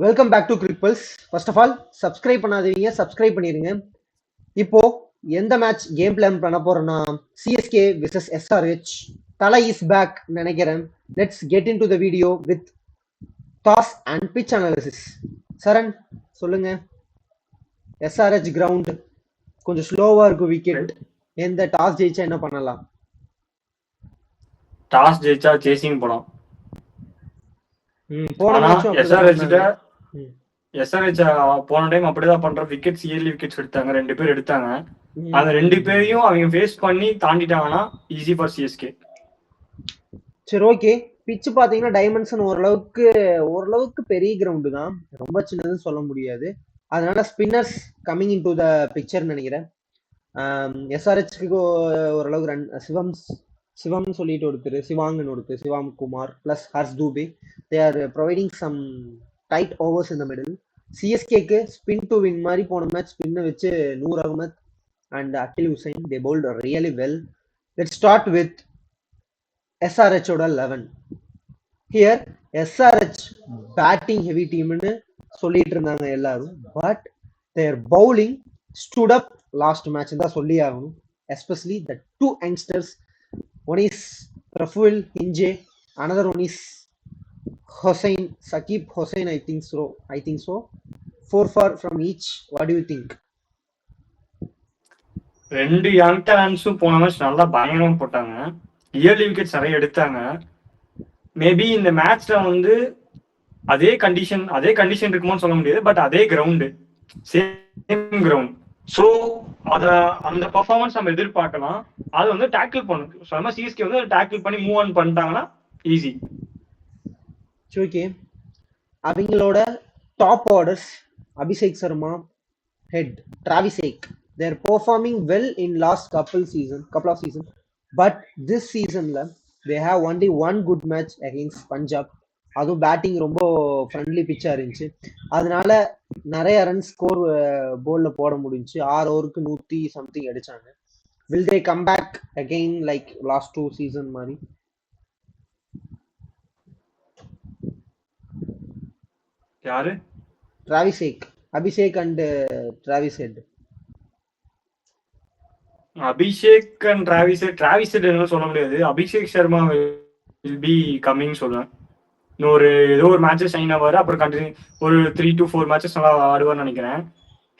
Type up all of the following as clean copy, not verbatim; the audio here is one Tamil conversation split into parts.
Welcome back to Cricpulse. First of all subscribe பண்ணாதீங்க, சப்ஸ்கிரைப் பண்ணிருங்க. இப்போ எந்த மேட்ச் கேம் பிளான் பண்ண போறோம்னா CSK versus SRH. Thala is back நினைக்கிறேன். Let's get into the video with toss and pitch analysis. Charan சொல்லுங்க. எஸ்ஆர்ஹெச் கிரவுண்ட் கொஞ்சம் ஸ்லோவா இருக்கும் விக்கெட். எந்த டாஸ் ஜெயிச்சா என்ன பண்ணலாம்? டாஸ் ஜெயிச்சா சேசிங் போலாம். போன மேட்சும் எஸ்ஆர்ஹெச் போன டைம் அப்படிதான் பண்ற. விக்கெட்ஸ் இயர்லி விக்கெட்ஸ் எடுத்தாங்க, 2 பேர் எடுத்தாங்க. அந்த 2 பேரையும் அவங்க ஃபேஸ் பண்ணி தாண்டிட்டாங்கன்னா ஈஸி ஃபார் சிஎஸ்கே. சரி, ஓகே. பிச்சு பாத்தீங்கன்னா டைமென்ஷன் ஓரளவுக்கு பெரிய கிரவுண்டு தான், ரொம்ப சின்னதுன்னு சொல்ல முடியாது. அதனால spinners coming into the picture நினைக்கிறேன். எஸ்ஆர்ஹெச்க்கு ஓரளவுக்கு ரன் சிவம் சொல்லிட்டு ஒருத்தர், சிவாங்கன்னு ஒருத்தர், Shivam Kumar plus Harsh Dubey, they are providing some tight overs in the middle. சிஎஸ்கேக்கு ஸ்பின் டு வின் மாதிரி போன மேட்ச் ஸ்பின்னை வச்சு Noor Ahmad and Akeal Hosein they bowled really well. Let's start with SRH ஓட 11. ஹியர் SRH பேட்டிங் ஹெவி டீம்னு சொல்லிட்டு இருந்தாங்க எல்லாரும், but their bowling stood up last match தான் சொல்லி ஆகணும். Especially the two youngsters, one is ரஃபுல் ஹிஞ்சே, another one is Hossain, Saqib Hossain, I think so. 4 from each. What do you think? ரெண்டு யங் டேலண்ட்ஸும் போன மேட்ச் நல்லா பயங்கரமா போட்டாங்க. இயர்லி விக்கெட்ஸ் நிறைய எடுத்தாங்க. மேபி இந்த மேட்ச்ல வந்து அதே கண்டிஷன் இருக்குமோன்னு சொல்ல முடியாது, பட் அதே கிரவுண்டு, சேம் கிரவுண்ட். ஸோ அந்த பர்ஃபார்மன்ஸ் நம்ம எதிர்பார்க்கலாம். அது வந்து டேக்கிள் பண்ணும். சொன்ன சிஎஸ்கே வந்து டேக்கிள் பண்ணி மூவ் ஆன் பண்ணிட்டாங்கன்னா ஈஸி. ஓகே, அவங்களோட top orders Abhishek Sharma, head Travis hack, they're performing well in last couple of season, but this seasonல they have only one good match against Punjab. அதுவும் பேட்டிங் ரொம்ப ஃப்ரெண்ட்லி பிச்சா இருந்துச்சு, அதனால நிறைய ரன் ஸ்கோர் போல்ல போட முடிஞ்சு. 6 ஓவருக்கு 100 something அடிச்சாங்க. will they come back again like last 2 season மாதிரி? யாரு? Travis hack, Abhishek and Travis head. Abhishek and Travis head என்ன சொல்ல முடியாது. Abhishek Sharma will be coming சொல்லுவேன். இன்னொரு ஏதோ ஒரு மேட்சஸ் சைன் ஆவாரு, அப்புறம் கண்டினியூ ஒரு 3 to 4 மேட்சஸ் நல்லா ஆடுவார்னு நினைக்கிறேன்.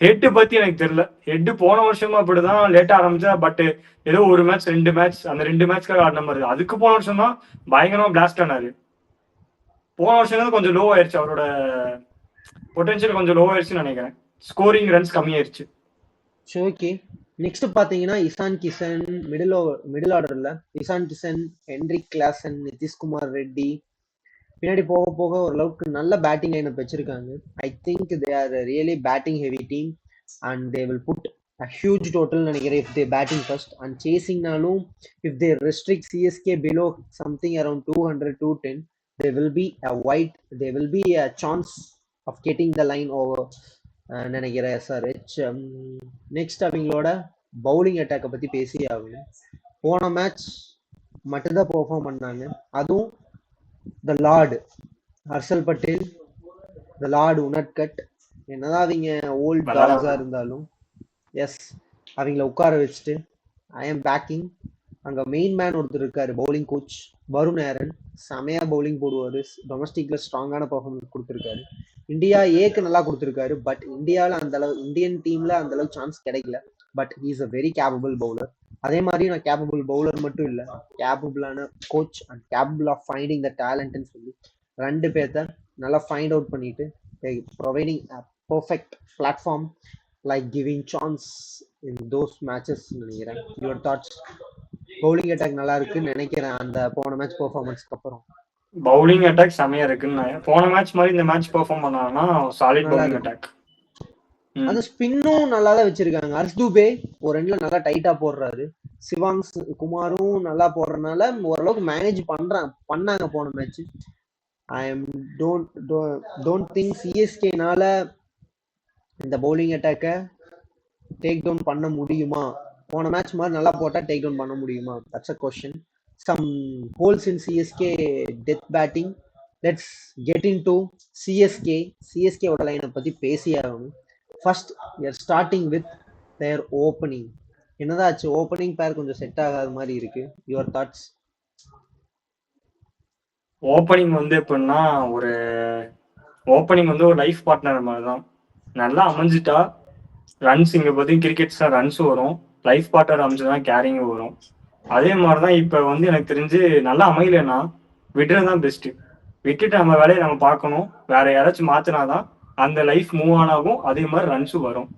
ஹெட் பத்தி எனக்கு தெரியல. ஹெட் போன வருஷமும் அப்படிதான் லேட்டா ஆரம்பிச்சா, பட் ஏதோ ஒரு மேட்ச் 2 மேட்ச், அந்த 2 மேட்ச்க்காக ஆடின மாதிரி. அதுக்கு போன வருஷம் தான் பயங்கரமா பிளாஸ்ட் ஆனாரு. போன வருஷம் கொஞ்சம் லோ ஆயிடுச்சு, அவரோட பொட்டன்ஷியல் கொஞ்சம் லோ ஆயிடுச்சுன்னு நினைக்கிறேன். ஸ்கோரிங் ரன்ஸ் கம்மியாயிருச்சு. ஓகே, நெக்ஸ்ட் பாத்தீங்கன்னா இசான் கிஷன், மிடில் ஆர்டர்ல இசான் கிஷன், ஹென்ரிக் கிளாசன், நிதிஷ்குமார் ரெட்டி. பின்னாடி போக போக ஓரளவுக்கு நல்ல பேட்டிங் லைனப் வச்சிருக்காங்க. I think they are really batting heavy team and they will put a huge total நினைக்கிறேன் if they batting first. and chasingனாலும் if they restrict CSK below something around 200 210, there will be a chance of getting the line over நினைக்கிறேன் SRH. நெக்ஸ்ட் அவங்களோட பவுலிங் அட்டாக்கை பத்தி பேசி ஆகணும். போன மேட்ச் மட்டும்தான் பெர்ஃபார்ம் பண்ணாங்க, அதுவும் த லார்டு ஹர்ஷல் பட்டேல், த லார்டு உனட்கட். என்னதான் அவங்க ஓல்ட் டாக்ஸா இருந்தாலும் எஸ், அவங்கள உட்கார வச்சுட்டு ஐ எம் பேக்கிங். அங்க மெயின் மேன் ஒருத்தர் இருக்காரு, பவுலிங் கோச் வருண் ஆரன், செமையா பவுலிங் போடுவாரு. டொமஸ்டிக்ல ஸ்ட்ராங்கான பர்ஃபார்மன்ஸ் கொடுத்துருக்காரு. இந்தியா ஏக்கு நல்லா கொடுத்துருக்காரு, பட் இந்தியன் டீம்ல அந்த அளவுக்கு சான்ஸ் கிடைக்கல. But he is a very capable bowler. அதே மாதிரி நான் கேப்பபிள் பவுலர் மட்டும் இல்லை, கேப்பபிளான coach and capable of finding the டேலண்ட்னு சொல்லி 2 பேர்த்த நல்லா ஃபைண்ட் அவுட் பண்ணிட்டு providing a perfect platform like giving chance in those matches நினைக்கிறேன். your thoughts? பவுலிங் அட்டாக் நல்லா இருக்குன்னு நினைக்கிறேன் அந்த போன மேட்ச் பெர்ஃபார்மன்ஸ்க்கு அப்புறம். பவுலிங் அட்டாக் செமையா இருக்குன்னு போன மேட்ச் மாதிரி இந்த மேட்ச் பெர்ஃபார்ம் பண்ணாங்கன்னா சாலிட் பவுலிங் அட்டாக். அந்த ஸ்பின்னும் நல்லா தான் வச்சிருக்காங்க. ஹர்ஷ் தூபே ஒரு ரெண்டுல நல்லா டைட்டா போடுறாரு. சிவாங் குமாரும் நல்லா போடுறதுனால ஓரளவுக்கு மேனேஜ் பண்ணாங்க போன match. I am don't think சிஎஸ்கேனால இந்த பவுலிங் அட்டாக்கை டேக் டவுன் பண்ண முடியுமா? போன மேட்ச் மாதிரி நல்லா போட்டா டேக் டவுன் பண்ண முடியுமா? That's a question. Some holes in CSK death batting let's get into சிஎஸ்கேவோட லைனை பற்றி பேசியே ஆகணும். First starting with their opening. என்னதாச்சு, ஓப்பனிங் பேர் கொஞ்சம் செட் ஆகாத மாதிரி இருக்கு. Your thoughts? ஓப்பனிங் வந்து எப்படின்னா, ஒரு ஓப்பனிங் வந்து ஒரு லைஃப் பார்ட்னர் மாதிரி தான். நல்லா அமைஞ்சிட்டா ரன்ஸ், இங்கே பற்றி கிரிக்கெட்ஸாக ரன்ஸ் வரும், லைஃப் பார்ட்னர் அமைஞ்சதுனா கேரிங்கும் வரும். அதே மாதிரி தான் இப்போ வந்து எனக்கு தெரிஞ்சு நல்லா அமையலைன்னா விட்டுறது தான் பெஸ்ட்டு. விட்டுட்டு நம்ம வேலையை நம்ம பார்க்கணும். வேற யாராச்சும் மாற்றினாதான் அந்த லைஃப் மூவ் ஆன் ஆகும், அதே மாதிரி ரன்ஸும் வரும்.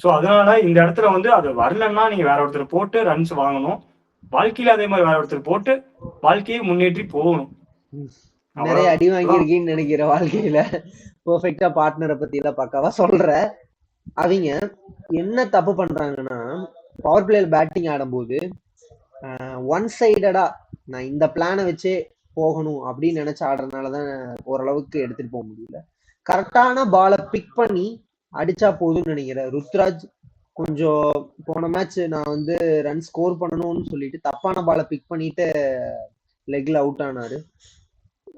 ஸோ அதனால இந்த இடத்துல வந்து அது வரலன்னா நீங்கள் வேற ஒருத்தர் போட்டு ரன்ஸ் வாங்கணும். வாழ்க்கையில அதே மாதிரி வேற ஒருத்தர் போட்டு வாழ்க்கையை முன்னேற்றி போகணும். நிறைய அடி வாங்கியிருக்கீன்னு நினைக்கிற வாழ்க்கையில. பெர்ஃபெக்டா பார்ட்னரை பத்தி எல்லாம் பக்காவா சொல்ற. அவங்க என்ன தப்பு பண்றாங்கன்னா, பவர் பிளேயர் பேட்டிங் ஆடும்போது ஒன் சைடடா நான் இந்த பிளானை வச்சே போகணும் அப்படின்னு நினைச்சு ஆடுறதுனாலதான் ஓரளவுக்கு எடுத்துட்டு போக முடியல. கரெக்டான பாலை பிக் பண்ணி அடிச்சா போதும்னு நினைக்கிறேன். ருத்ராஜ் கொஞ்சம் போன மேட்ச் நான் வந்து ரன் ஸ்கோர் பண்ணணும்னு சொல்லிட்டு தப்பான பாலை பிக் பண்ணிட்டு லெக்ல அவுட் ஆனாரு.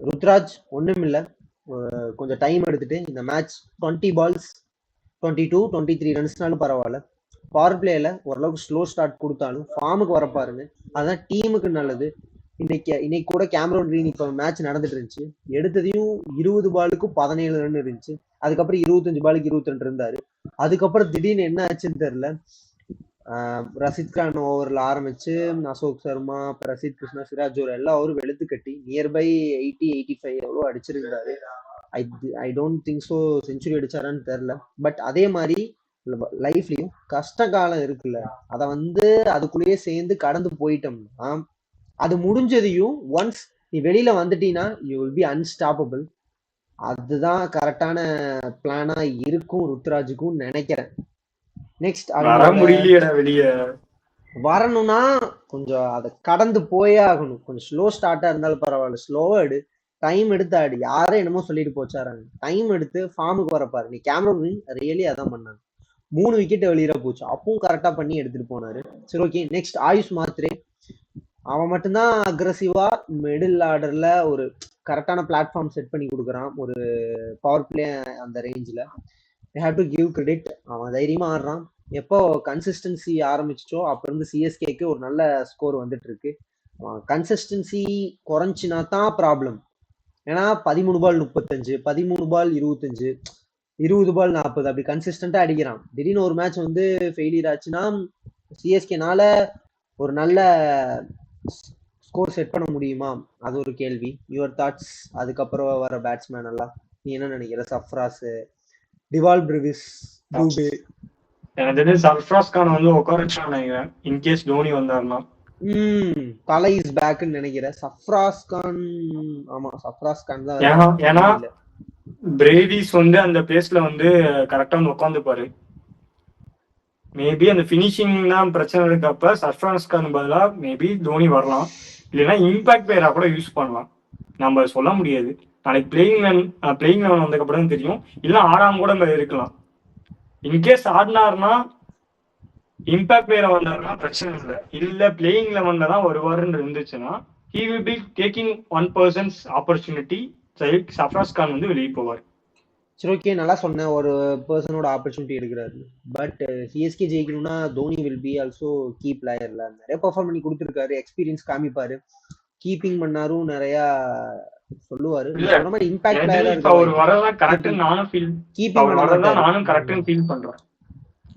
ருத்ராஜ் ஒண்ணுமில்ல, கொஞ்சம் டைம் எடுத்துட்டு இந்த மேட்ச் 20 balls 22-23 ரன்ஸ்னாலும் பரவாயில்ல, பவர் பிளேல ஓரளவுக்கு ஸ்லோ ஸ்டார்ட் கொடுத்தாலும் ஃபார்முக்கு வர பாருங்க. அதான் டீமுக்கு நல்லது. இன்னைக்கு கூட கேமரோன் கிரீன் இப்போ மேட்ச் நடந்துட்டு இருந்துச்சு. எடுத்ததையும் 20 பாலுக்கு 17 ரன் இருந்துச்சு. அதுக்கப்புறம் 25 பாலுக்கு 22 இருந்தாரு. அதுக்கப்புறம் திடீர்னு என்ன ஆச்சுன்னு தெரியல. ரஷித் கான் ஓவரில் ஆரம்பிச்சு அசோக் சர்மா, பிரசித் கிருஷ்ணா, சிராஜ் ஜோர் எல்லா ஓவரும் வெளுத்து கட்டி நியர்பை 80-85 எவ்வளோ அடிச்சிருந்தாரு. I don't think so century அடிச்சாரான்னு தெரியல. பட் அதே மாதிரி லைஃப்லயும் கஷ்ட காலம் இருக்குல்ல, அதை வந்து அதுக்குள்ளேயே சேர்ந்து கடந்து போயிட்டோம்னா அது முடிஞ்சதையும் ஒன்ஸ் நீ வெளியில வந்துட்டீங்கன்னா யூ வில் பி அன்ஸ்டாப்பபிள். அதுதான் கரெக்டான பிளானா இருக்கும் ருத்ராஜுக்கும் நினைக்கிறேன். நெக்ஸ்ட் வெளியே வரணும்னா கொஞ்சம் அதை கடந்து போயே ஆகணும். கொஞ்சம் ஸ்லோ ஸ்டார்ட்டா இருந்தாலும் பரவாயில்ல, ஸ்லோவா எடு, டைம் எடுத்து ஆடு. யாரும் என்னமோ சொல்லிட்டு போச்சாராங்க, டைம் எடுத்து ஃபார்முக்கு வரப்பாரு. நீ கேமரா ரியலி அதான் பண்ணாங்க. 3 விக்கெட் வெளியிட போச்சு, அப்பவும் கரெக்டா பண்ணி எடுத்துட்டு போனாரு. சரி, ஓகே. நெக்ஸ்ட் ஆயுஷ் மாத்ரே. அவன் மட்டும்தான் அக்ரஸிவா மிடில் ஆர்டர்ல ஒரு கரெக்டான பிளாட்ஃபார்ம் செட் பண்ணி கொடுக்குறான் ஒரு பவர் பிளே அந்த ரேஞ்சில். I have to give credit. அவன் தைரியமா ஆடுறான். எப்போ கன்சிஸ்டன்சி ஆரம்பிச்சோ அப்ப இருந்து சிஎஸ்கேக்கு ஒரு நல்ல ஸ்கோர் வந்துட்டு இருக்கு. கன்சிஸ்டன்சி குறைஞ்சினா தான் ப்ராப்ளம். ஏன்னா 13 பால் 35, 13 பால் 25, 20 பால் 40 அப்படி கன்சிஸ்டண்டா அடிக்கிறான். திடீர்னு ஒரு மேட்ச் வந்து ஃபெயிலியர் ஆச்சுன்னா சிஎஸ்கேனால ஒரு நல்ல ஸ்கோர் செட் பண்ண முடியுமா, அது ஒரு கேள்வி. Your thoughts? அதுக்கப்புறம் வர பேட்ஸ்மேன் எல்லாம் நீ என்ன நினைக்கிற? சர்ஃப்ராஸ், டிவால் பிரிவிஸ், டூபே. எனக்கு தெரிஞ்சு சர்ஃப்ராஸ் கான் வந்து உட்காரச்சான்னு நினைக்கிறேன், இன்கேஸ் தோனி வந்தாருன்னா. தலை இஸ் பேக்னு நினைக்கிறேன். சர்ஃப்ராஸ் கான், ஆமா சர்ஃப்ராஸ் கான் தான். ஏன்னா பிரேவிஸ் வந்து அந்த பிளேஸ்ல வந்து கரெக்டா வந்து உட்காந்துப்பாரு. மேபி அந்த பினிஷிங் தான் பிரச்சனை இருக்கப்ப சர்ஃப்ராஸ் கான் பதிலாக மேபி தோனி வரலாம். இல்லைன்னா இம்பாக்ட் பிளேயரா கூட யூஸ் பண்ணலாம், நம்ம சொல்ல முடியாது. நாளைக்கு பிளேயிங் லெவன் வந்ததுக்கப்புறம் தெரியும். இல்லை ஆடாம கூட இருக்கலாம். இன்கேஸ் ஆடினார்னா இம்பாக்ட் பிளேயரா வந்தாருன்னா பிரச்சனை இல்லை. இல்ல பிளேயிங் லெவன்ல தான் வருவாருன்னு இருந்துச்சுன்னா he will be taking 1% opportunity. Sarfaraz Khan வந்து வெளியே போவார். சரி, ஓகே, நல்லா சொன்னேன். ஒரு பர்சனோட ஆப்பர்ச்சுனிட்டி எடுக்கிறாரு. பட் சிஎஸ்கே ஜெயிக்கணும்னா Dhoni will be also key பிளேயர்ல. நிறைய பெர்ஃபார்ம் பண்ணி கொடுத்துருக்காரு, எக்ஸ்பீரியன்ஸ் காமிப்பாரு, கீப்பிங் பண்ணாரும் நிறைய சொல்லுவாரு. இம்பாக்ட் பிளேயரா அவர் வரதான் கரெக்ட் நானும் ஃபீல் பண்றேன்.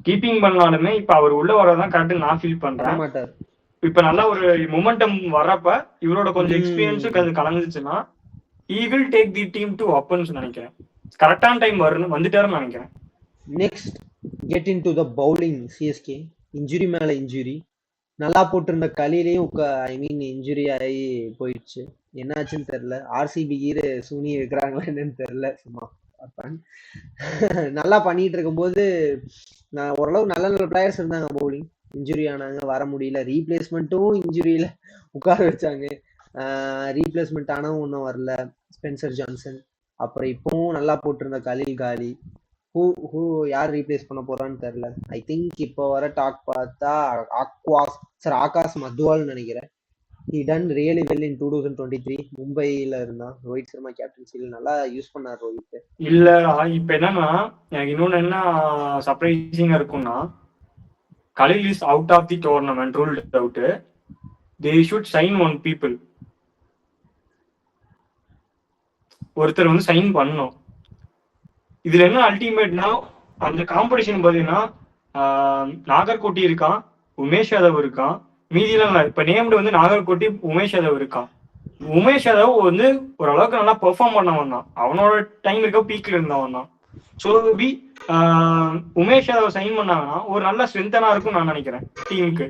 கீப்பிங் பண்ணாலுமே இப்ப அவர் உள்ள வரதான் கரெக்ட் நான் ஃபீல் பண்றேன். மாட்டார். இப்ப நல்லா ஒரு மொமெண்டம் வரப்ப இவரோட கொஞ்சம் எக்ஸ்பீரியன்ஸும் அது கலந்துச்சுன்னா he will take the team to opens நினைக்கிறேன். கரெக்டான டைம் வந்துட்டாருன்னு நினைக்கிறேன். நெக்ஸ்ட் கெட் இன் டு த பவுலிங். சிஎஸ்கே இன்ஜுரி மேல இன்ஜுரி. நல்லா போட்டிருந்த கலியிலையும் இன்ஜுரி ஆகி போயிடுச்சு. என்னாச்சுன்னு தெரியல. ஆர்சிபி கீரு சூனி இருக்கிறாங்களா என்னன்னு தெரியல. சும்மா நல்லா பண்ணிட்டு இருக்கும்போது நான் ஓரளவு நல்ல நல்ல பிளேயர்ஸ் இருந்தாங்க, பவுலிங் இன்ஜுரி ஆனாங்க, வர முடியல. ரீப்ளேஸ்மெண்ட்டும் இன்ஜுரியில உட்கார வச்சாங்க. ரீப்ளேஸ்மெண்ட் ஆனவும் ஒன்றும் வரல, ஸ்பென்சர் ஜான்சன். அப்புறம் இப்பவும் நல்லா போட்டிருந்த கலில் காலி. யார் ரீப்ளேஸ் பண்ண போறான்னு தெரியல. ஐ திங்க் இப்போ வர டாக் பார்த்தா ஆகாஷ் மத்வால்னு நினைக்கிறேன். he done really well in 2023. மும்பைல இருந்தான் ரோஹித் சர்மா கேப்டன்சில நல்லா யூஸ் பண்ணார் ரோஹித். இல்ல இப்ப என்னன்னா எனக்கு இன்னொன்னு என்ன சர்ப்ரைசிங்கா இருக்கும்னா Khaleel is out of the tournament ruled out. They should sign one people. ஒருத்தர் வந்து சைன் பண்ணணும். இதுல என்ன அல்டிமேட்னா அந்த காம்படிஷன் பாத்தீங்கன்னா நாகர்கோட்டி இருக்கான், உமேஷ் யாதவ் இருக்கான், மீதியெல்லாம் இப்ப நேம்டு வந்து நாகர்கோட்டி உமேஷ் யாதவ் இருக்கான். உமேஷ் யாதவ் வந்து ஓரளவுக்கு நல்லா பெர்ஃபார்ம் பண்ண வந்தான், அவனோட டைம் இருக்க பீக்ல இருந்தவன் தான். ஸோ பி உமேஷ் யாதவ் சைன் பண்ணாங்கன்னா ஒரு நல்ல ஸ்ட்ரென்தனா இருக்கும் நான் நினைக்கிறேன் டீமுக்கு.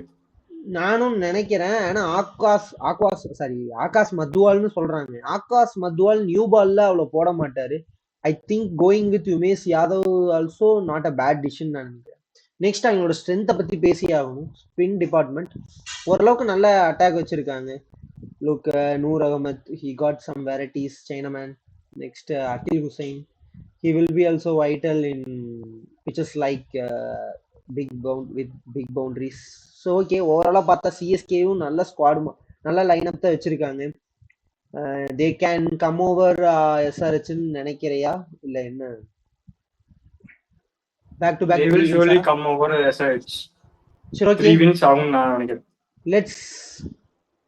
நானும் நினைக்கிறேன். ஆனா ஆகாஷ் மத்வால்னு சொல்றாங்க. ஆகாஷ் மத்வால் நியூ பால்ல அவ்வளவு போட மாட்டாரு. I think going with Umesh Yadav also not a bad decision நான் நினைக்கிறேன். நெக்ஸ்ட் அவங்களோட ஸ்ட்ரென்த்தை பத்தி பேசி ஆகணும். ஸ்பின் டிபார்ட்மெண்ட் ஓரளவுக்கு நல்ல அட்டாக் வச்சிருக்காங்க. Look Noor Ahmad, he got some varieties, Chinaman. Next Akil Hussain, he will be also vital in pitches like with big boundaries. So okay, ஓவராலாக பார்த்தா சிஎஸ்கேவும் நல்ல ஸ்குவாட், நல்ல லைனப் தான் வச்சிருக்காங்க. தே கேன் கம் ஓவர் எஸ்ஆர்ஹெச்னு நினைக்கிறையா இல்லை என்ன? Back to back they will surely come over SRH. சரி ஓகே, 3 wins ஆகும் நான் நினைக்கிறேன். let's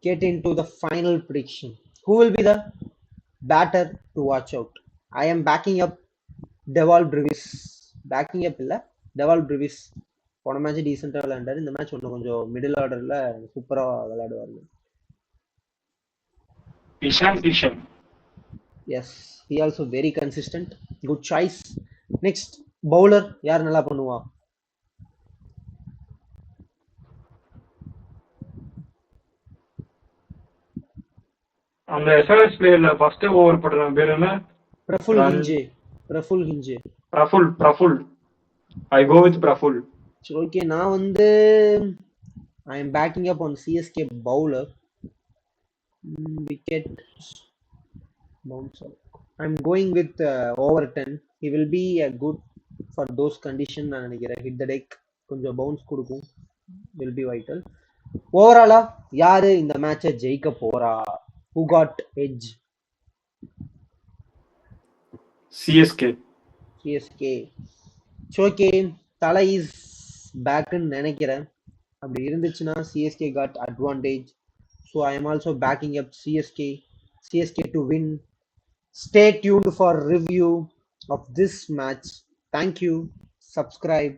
get into the final prediction. Who will be the batter to watch out? I am backing up Deval Brevis. Backing up இல்ல, Deval Brevis போன மேட்ச் டீசெண்டா விளையாண்டாரு. இந்த மேட்ச் ஒன்றும் கொஞ்சம் மிடில் ஆர்டர்ல சூப்பரா விளையாடுவாரு. Yes, he also very consistent, good choice. Next bowler யார் நல்லா பண்ணுவா? அந்த எஸ்ஆர்எஸ் பிளேயர்ல ஃபர்ஸ்ட் ஓவர் போட்டற பேர் என்ன? Praful ஹிஞ்சே. Praful I go with Praful. சரி ஓகே, நான் வந்து I am backing up on CSK bowler. Wicket bouncer. I am going with Overton. He will be good for those conditions நான் நினைக்கிறேன். hit the deck கொஞ்சம் பவுன்ஸ் கொடுக்கும், will be vital. ஓவராலா யாரு இந்த மேட்சை ஜெயிக்க போறா? Who got edge? CSK. Okay, தலை இஸ் பேக்னு நினைக்கிறேன். அப்படி இருந்துச்சுன்னா CSK got advantage. So I am also backing up CSK to win. Stay tuned for review of this match. Thank you. Subscribe.